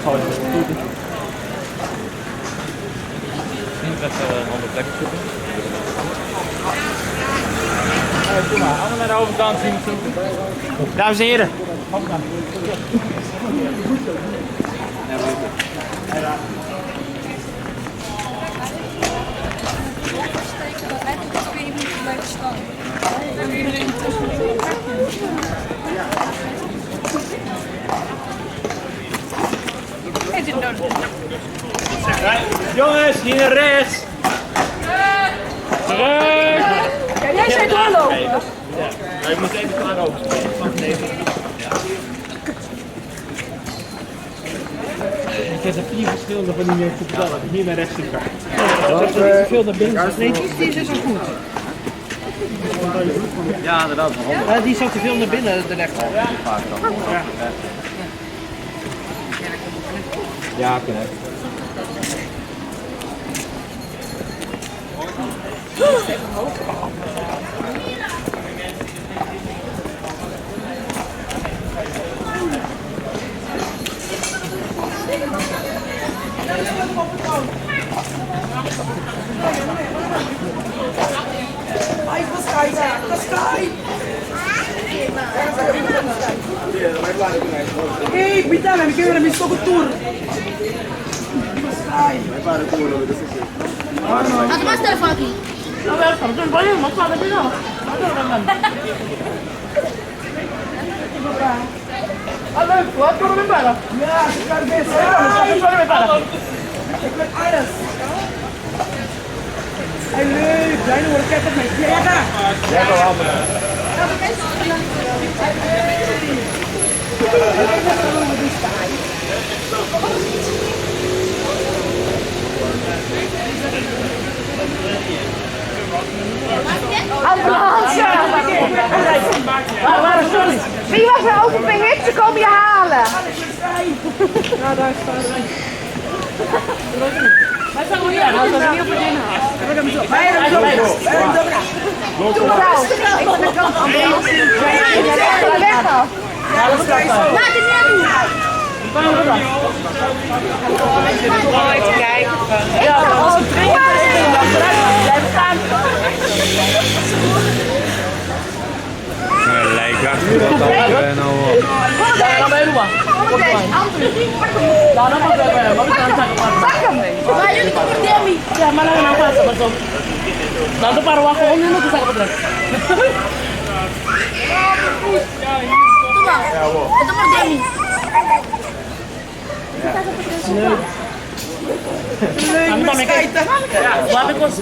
gewoon even goed. Misschien even een andere plek zoeken. Doe maar, allemaal naar de overkant zien zoeken. Dames en heren. Jongens, hier naar rechts! Terug! Ja, jij zei doorlopen. Ja, je moet even klaar open spelen. Ik heb er 4 verschillende van die mensen te vertellen. Hier naar rechts gaan. Dat is te veel naar binnen. Nee, die is dus al goed. Ja, inderdaad. Die is ook te veel naar binnen, de rechter. Ja, correct. Hey, bitar, me quiero mi soco tour. Laat maar telefoon aqui. Não, eu não tenho banho, mas fala de não. Hallo, wat kunnen we bellen? Ja, ik kan het best. Ik kan het bellen. Ik ben alles. Hey, leuk. Zijn we kijken met je? Ja, daar. Ja, wel handen. Ambulance! Wie was er overpingerd? Ze komen je halen. Ja, daar staat hij. Wij zijn hier, dat is niet op het ding. Wij hebben hem zo. Doe het ik ben de kant ambulance. Ja, weg al. Laat het niet doen. Te kijken. Ja, dat is een blijven staan. Lijkt achter dat al nou op. Dan ben je nog maar. Dan moet je Pak hem. Maar jullie komen Demi. Ja, maar dan gaan we maar zo. Dan doe maar wacht om nu te zeggen terug. Doe maar. Doe maar Demi. Leuk. Leuk, met kijken. Laat ik ons.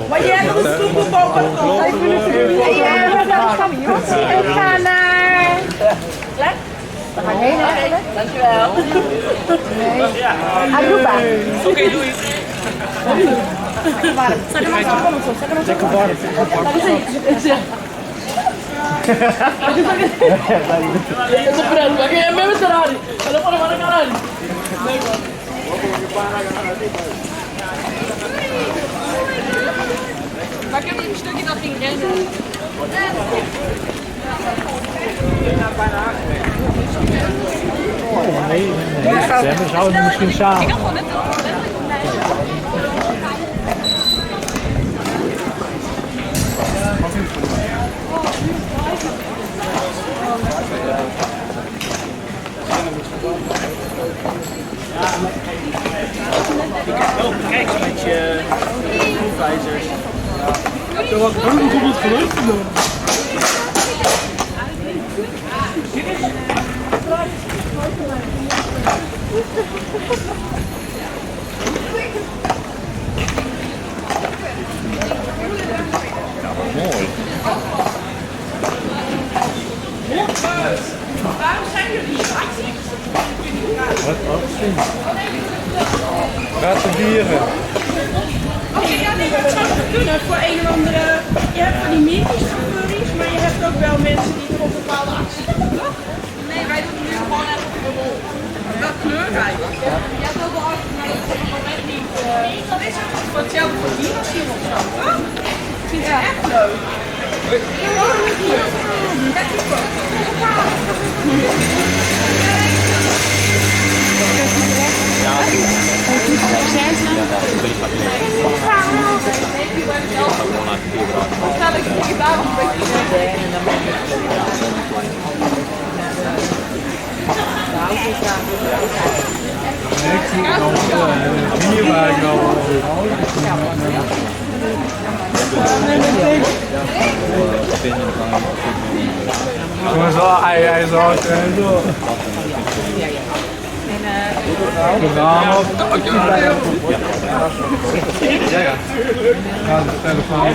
Maar jij hebt een stoepelbal. Ik ga naar... We gaan heen eigenlijk. Dankjewel. Aruba. Oké, doei. Lekker warm. Het is een vriend. Oké, jij bent met Ferrari. En dan gaan we naar Ferrari. Leuk man. Maar ik heb een stukje dat ging rennen. Oh nee, we zouden misschien samen. Ik had gewoon net Oh, kijk, met je proefwijzers. Ja, wat heb ik goed gelukt doen? Mooi. Waarom zijn jullie hier? Wat zien? Raad de dieren. Oké, ja, nee, dat zou kunnen voor een of andere... Je hebt van die meertjesfurries, maar je hebt ook wel mensen die voor bepaalde acties doen, toch? Nee, wij doen nu gewoon even de rol. Welke kleur eigenlijk? Je hebt ook wel hard, maar dat is nog net niet. Dat is ook voor hetzelfde voor dierasiel of zo, toch? Ik vind het echt leuk. Ja, Maar zo, hij is ook en zo. Ja, ja. Ja, de telefoon.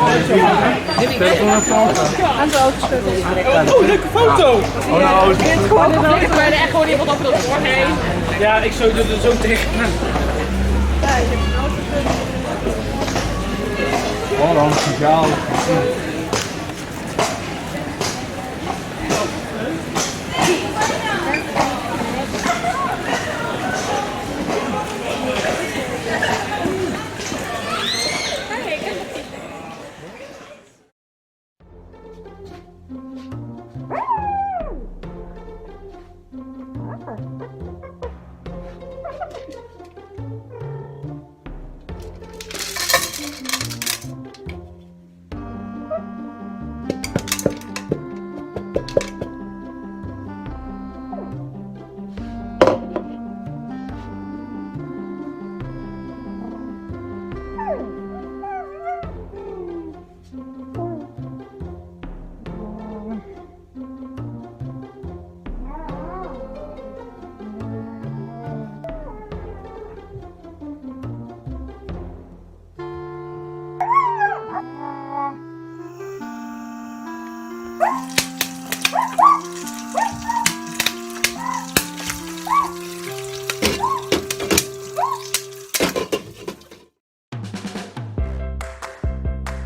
Telefoon en foto. Oh, leuke foto! Oh, nou, Ik ben er echt gewoon iemand over dat voorheen. Ja, ik zou er zo tegen. oh, dan is het gaal.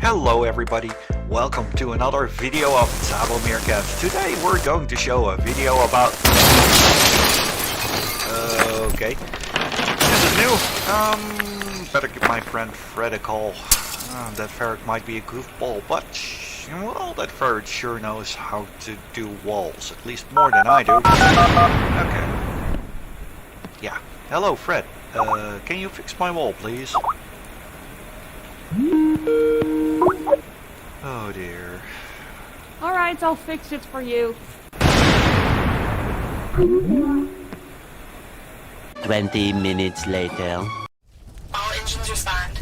Hello everybody, welcome to another video of Thabo Meerkat. Today we're going to show a video about... Okay. This is new. Better give my friend Fred a call. That ferret might be a goofball, but... well, that ferret sure knows how to do walls, at least more than I do. Okay. Yeah. Hello Fred, can you fix my wall please? Oh dear. Alright, I'll fix it for you. 20 minutes later. All engines respond.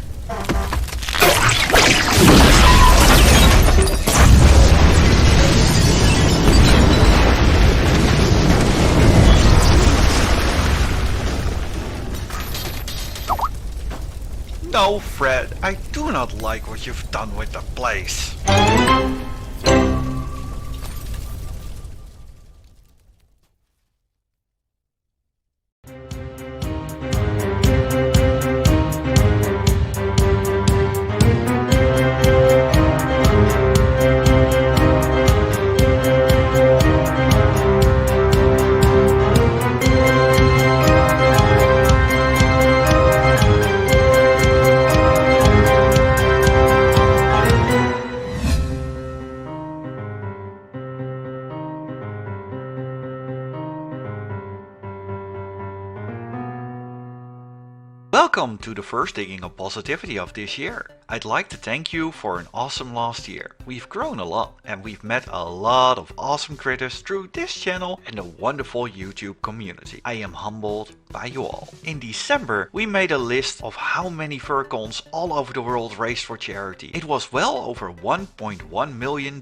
No, Fred, I do not like what you've done with the place. Welcome to the first digging of positivity of this year. I'd like to thank you for an awesome last year. We've grown a lot and we've met a lot of awesome critters through this channel and the wonderful YouTube community. I am humbled by you all. In December we made a list of how many furcons all over the world raised for charity. It was well over $1.1 million.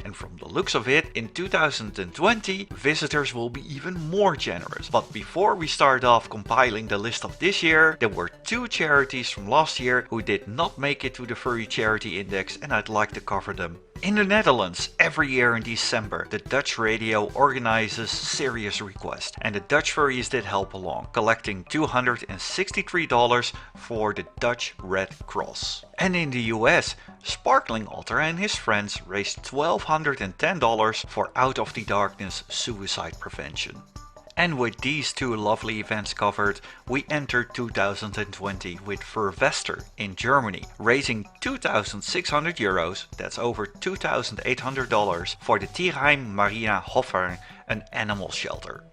And from the looks of it, in 2020 visitors will be even more generous. But before we start off compiling the list of this year, there were two charities from last year who did not make it to the Furry Charity Index, and I'd like to cover them. In the Netherlands, every year in December, the Dutch radio organizes Serious Request, and the Dutch furries did help along, collecting $263 for the Dutch Red Cross. And in the US, Sparkling Otter and his friends raised $1,210 for Out of the Darkness suicide prevention. And with these two lovely events covered, we entered 2020 with Furvester in Germany, raising 2,600 euros, that's over $2,800, for the Tierheim Marina Hoffern, an animal shelter.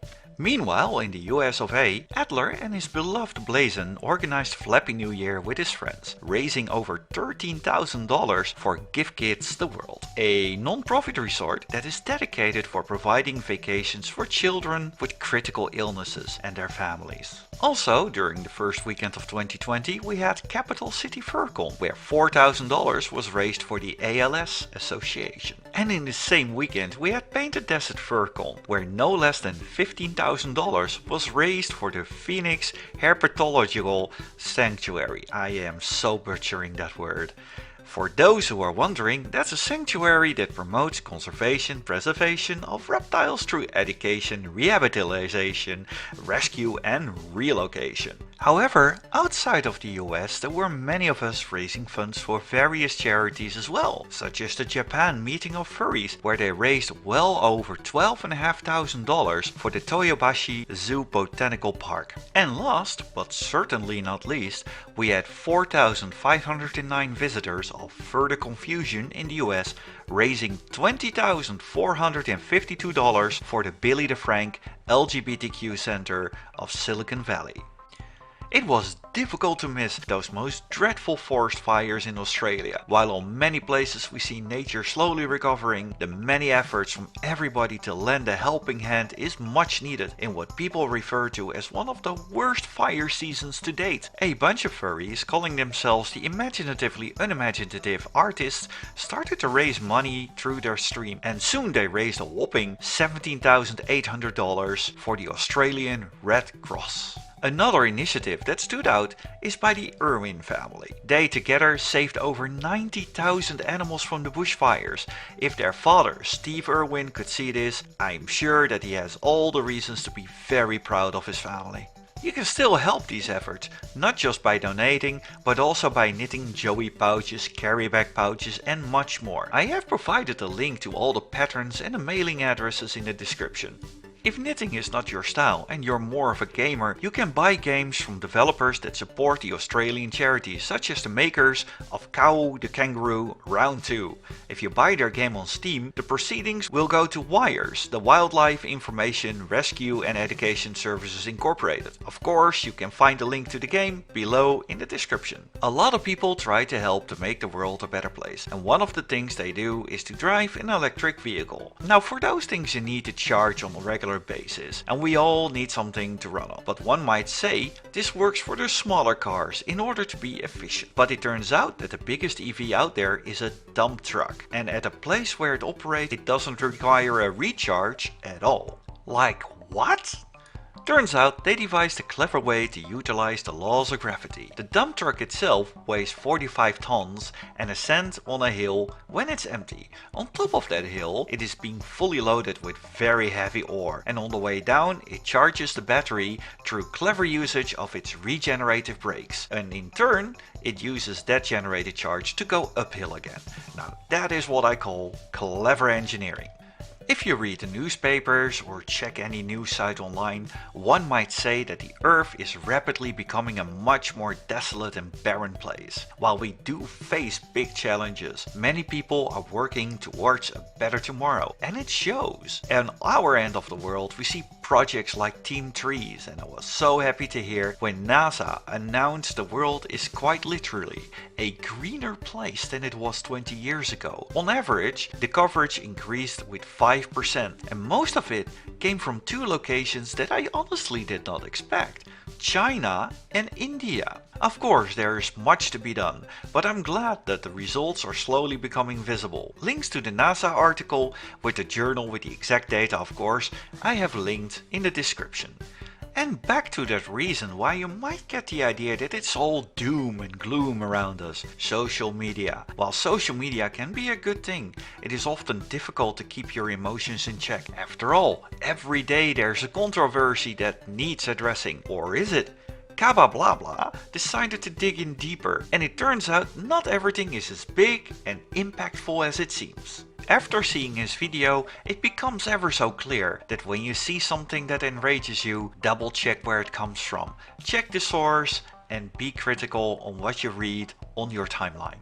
Meanwhile, in the US of A, Adler and his beloved Blazon organized Flappy New Year with his friends, raising over $13,000 for Give Kids the World, a non-profit resort that is dedicated for providing vacations for children with critical illnesses and their families. Also, during the first weekend of 2020, we had Capital City Furcon, where $4,000 was raised for the ALS Association. And in the same weekend we had Painted Desert FurCon, where no less than $15,000 was raised for the Phoenix Herpetological Sanctuary. I am so butchering that word. For those who are wondering, that's a sanctuary that promotes conservation, preservation of reptiles through education, rehabilitation, rescue and relocation. However, outside of the US there were many of us raising funds for various charities as well, such as the Japan Meeting of Furries, where they raised well over $12,500 for the Toyobashi Zoo Botanical Park. And last, but certainly not least, we had 4,509 visitors of Further Confusion in the US, raising $20,452 for the Billy DeFrank LGBTQ Center of Silicon Valley. It was difficult to miss those most dreadful forest fires in Australia. While on many places we see nature slowly recovering, the many efforts from everybody to lend a helping hand is much needed in what people refer to as one of the worst fire seasons to date. A bunch of furries, calling themselves the imaginatively unimaginative artists, started to raise money through their stream, and soon they raised a whopping $17,800 for the Australian Red Cross. Another initiative that stood out is by the Irwin family. They together saved over 90,000 animals from the bushfires. If their father, Steve Irwin, could see this, I'm sure that he has all the reasons to be very proud of his family. You can still help these efforts, not just by donating, but also by knitting joey pouches, carry bag pouches and much more. I have provided a link to all the patterns and the mailing addresses in the description. If knitting is not your style and you're more of a gamer, you can buy games from developers that support the Australian charities, such as the makers of Cow the Kangaroo Round 2. If you buy their game on Steam, the proceedings will go to WIRES, the Wildlife Information, Rescue and Education Services Incorporated. Of course, you can find the link to the game below in the description. A lot of people try to help to make the world a better place, and one of the things they do is to drive an electric vehicle. Now, for those things you need to charge on a regular basis, and we all need something to run on. But one might say this works for the smaller cars in order to be efficient. But it turns out that the biggest EV out there is a dump truck, and at a place where it operates it doesn't require a recharge at all. Like what? Turns out they devised a clever way to utilize the laws of gravity. The dump truck itself weighs 45 tons and ascends on a hill when it's empty. On top of that hill it is being fully loaded with very heavy ore, and on the way down it charges the battery through clever usage of its regenerative brakes, and in turn it uses that generated charge to go uphill again. Now that is what I call clever engineering. If you read the newspapers or check any news site online, one might say that the Earth is rapidly becoming a much more desolate and barren place. While we do face big challenges, many people are working towards a better tomorrow, and it shows. On our end of the world we see projects like Team Trees, and I was so happy to hear when NASA announced the world is quite literally a greener place than it was 20 years ago. On average, the coverage increased with 5%, and most of it came from two locations that I honestly did not expect: China and India. Of course, there is much to be done, but I'm glad that the results are slowly becoming visible. Links to the NASA article with the journal with the exact data, of course, I have linked in the description. And back to that reason why you might get the idea that it's all doom and gloom around us: social media. While social media can be a good thing, it is often difficult to keep your emotions in check. After all, every day there's a controversy that needs addressing. Or is it? Kaba blah blah decided to dig in deeper, and it turns out not everything is as big and impactful as it seems. After seeing his video, it becomes ever so clear that when you see something that enrages you, double check where it comes from, check the source, and be critical on what you read on your timeline.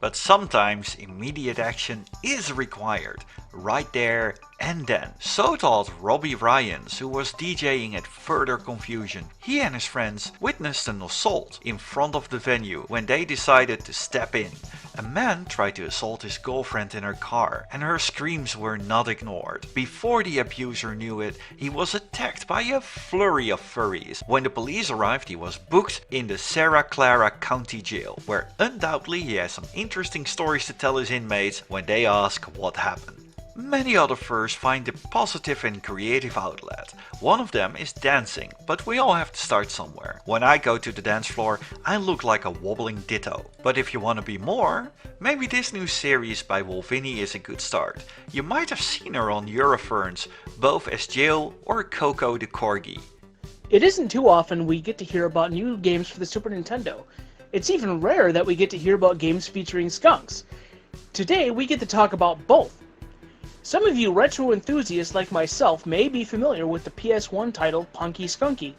But sometimes immediate action is required. right there and then. So thought Robbie Ryans, who was DJing at Further Confusion. He and his friends witnessed an assault in front of the venue when they decided to step in. A man tried to assault his girlfriend in her car and her screams were not ignored. Before the abuser knew it, he was attacked by a flurry of furries. When the police arrived, he was booked in the Santa Clara County Jail, where undoubtedly he has some interesting stories to tell his inmates when they ask what happened. Many other furs find a positive and creative outlet. One of them is dancing, but we all have to start somewhere. When I go to the dance floor, I look like a wobbling ditto. But if you want to be more, maybe this new series by Wolvini is a good start. You might have seen her on Euroferns, both as Jill or Coco the Corgi. It isn't too often we get to hear about new games for the Super Nintendo. It's even rare that we get to hear about games featuring skunks. Today we get to talk about both. Some of you retro enthusiasts like myself may be familiar with the PS1 title Punky Skunky,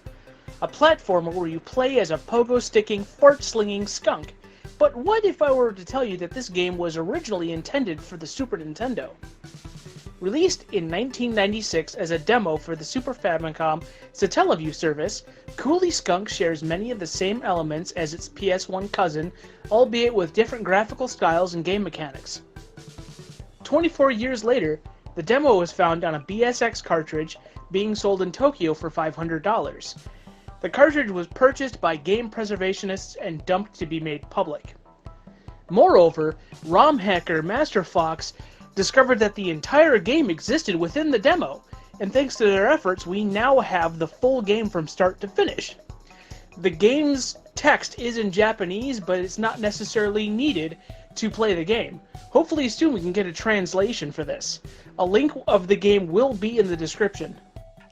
a platformer where you play as a pogo-sticking, fart-slinging skunk. But what if I were to tell you that this game was originally intended for the Super Nintendo? Released in 1996 as a demo for the Super Famicom Satellaview service, Coolie Skunk shares many of the same elements as its PS1 cousin, albeit with different graphical styles and game mechanics. 24 years later, the demo was found on a BSX cartridge being sold in Tokyo for $500. The cartridge was purchased by game preservationists and dumped to be made public. Moreover, ROM hacker Master Fox discovered that the entire game existed within the demo, and thanks to their efforts, we now have the full game from start to finish. The game's text is in Japanese, but it's not necessarily needed to play the game. Hopefully soon we can get a translation for this. A link of the game will be in the description.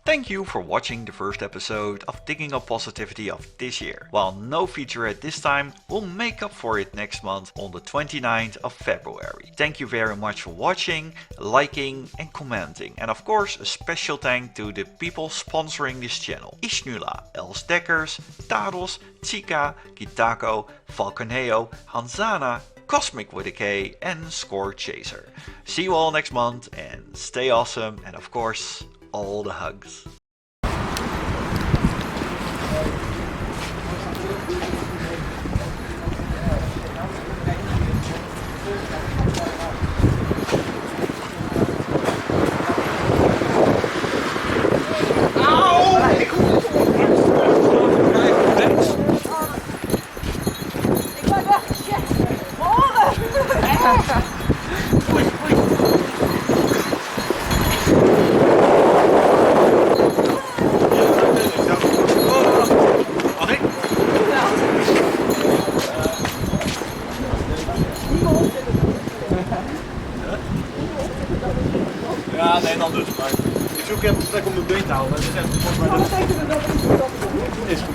Thank you for watching the first episode of Digging Up Positivity of this year. While no feature at this time, we'll make up for it next month on the 29th of February. Thank you very much for watching, liking and commenting. And of course a special thank to the people sponsoring this channel. Ishnula, Els Dekkers, Taros, Chika, Kitako, Falconeo, Hanzana, Cosmic with a K and Score Chaser. See you all next month and stay awesome and of course all the hugs. Ja, nee, dan dus. Maar ik zoek even een plek om mijn been te houden. Dat is echt volgens mij dat is goed.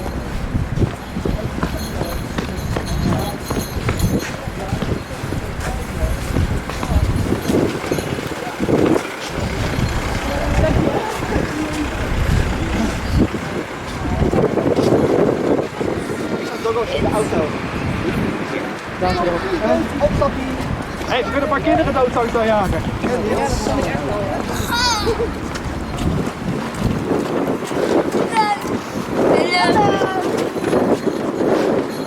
In de auto. Opstappen. Hé, we kunnen een paar kinderen dood jagen.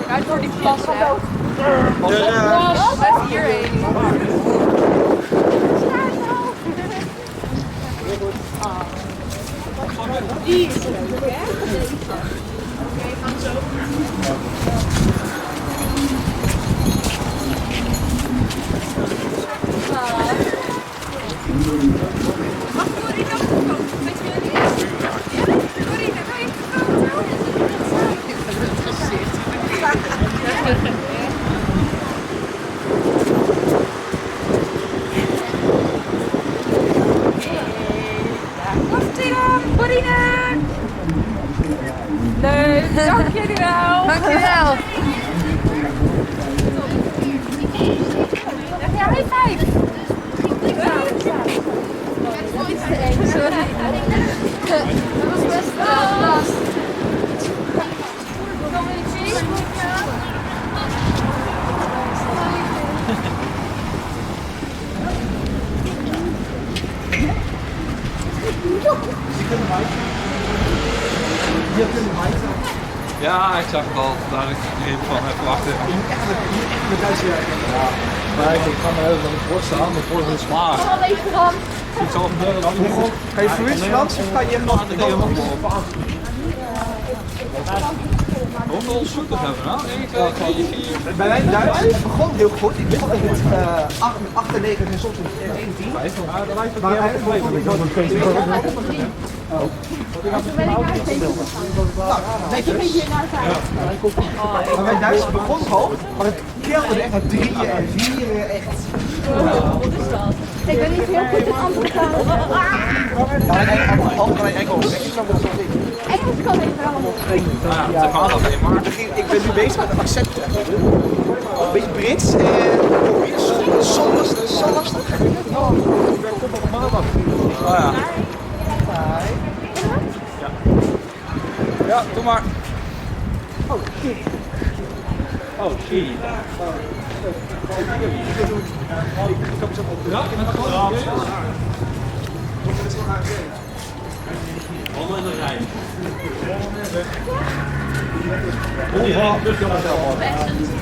Uit door die plas, hè. Plas, blijf hierheen. Die is leuk, hè? Oké, gaan zo. Leuk, dank jullie wel. Dank jullie wel. Ja, high five. Sorry. Dat was best last. Kom je zien? Die kunnen wijzen. Die kunnen wijzen. Ja, ik zag het al. Daar ik even van even wachten. Je moet echt met Duits werken. Ja. Maar ik ga maar even aan het bord staan, maar voor het smaak. Ik zal gebeuren dat Ga je vloeiend Frans of ga je nog aan de hoeveel zoekers hebben we nou? 1, 2, 3, 4. Bij mij Duits, het begon heel goed. Ik begon met 8 en 9 en soms 1 10. Maar eigenlijk begon ik wel een beetje. Maar mijn Duits begon hoog, maar het kelderde echt naar 3 en 4 echt. Ik ben niet heel goed in andere talen. Kan ik Engels? Engels kan ik wel. Ik ben nu bezig met de accenten. Een beetje Brits en zo lastig. Komt op maandag. Oh ja. Ja, doe maar. Oh, shit. Ja, met de gewoon. Allemaal in de rij.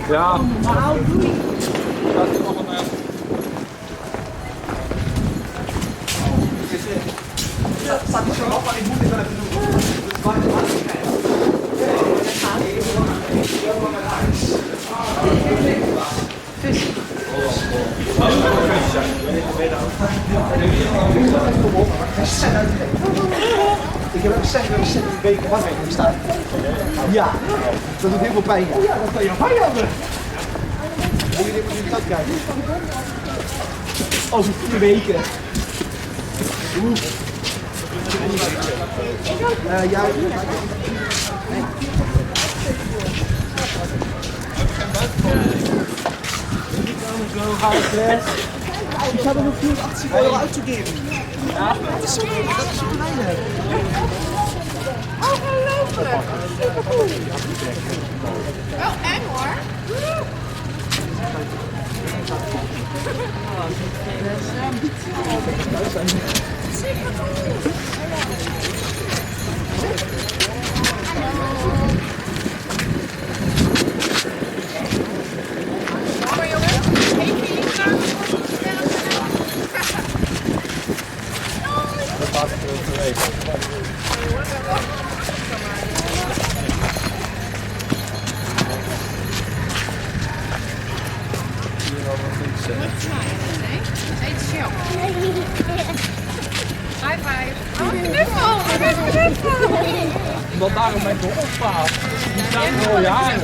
Ja. Dat is nog een... Dat staat niet zo af, maar ik moet dit wel even doen. Dus waar is het? Vis. Ik heb een 6 weken wasrekening staan. Ja, dat doet heel veel pijn. Ja, dat kan je vijanden. Moet je dit maar in de kijken. Over 4 weken. Ja, ik heb er nog 84 euro uitgegeven. Ja, dat is zo weinig. Ongelooflijk. Supergoed. Wel eng hoor. High five. Oh, knuffel. Knuffel. Want daarom ben ik nog opgehaald. Die staan er al jaren.